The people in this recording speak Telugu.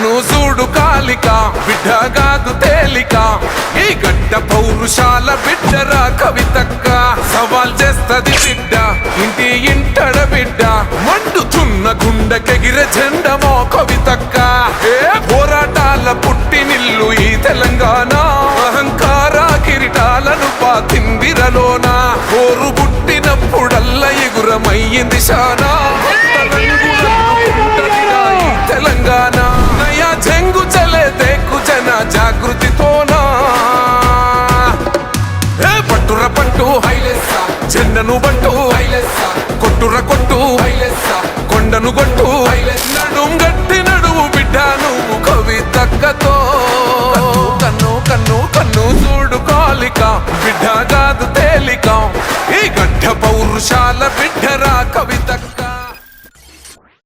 కన్ను చూడు కాలిక బిడ్డగాదు తేలిక ఈ గడ్డ పౌరుషాల బిడ్డరా కవితక్క సవాల్ చేస్తది బిడ్డ ఇంటి ఇంటడ బిడ్డ మండుతున్న గుండెకెగిరే జెండమో కవితక్క ఏ పోరాటాల పుట్టినిల్లు ఈ తెలంగాణ అహంకార కిరీటాలను పాతిందిరలోన పోరు పుట్టినప్పుడల్ల ఎగురమయ్యింది శానా తెలంగాణ నయా జంగు చలే దేకు జన జాగృతితోనా పట్టుర పట్టు హైలెస్స జెండను బట్టు హైలెస్స కొట్టుర కొట్టు హైలెస్స కొండను కొట్టు నడుం గట్టి నడువు బిడ్డ నువ్వు కవితక్కతో కన్ను కన్ను కన్ను చూడు కాలిక బిడ్డ కాదు తేలిక ఈ గడ్డ పౌరుషాల బిడ్డరా కవితక్క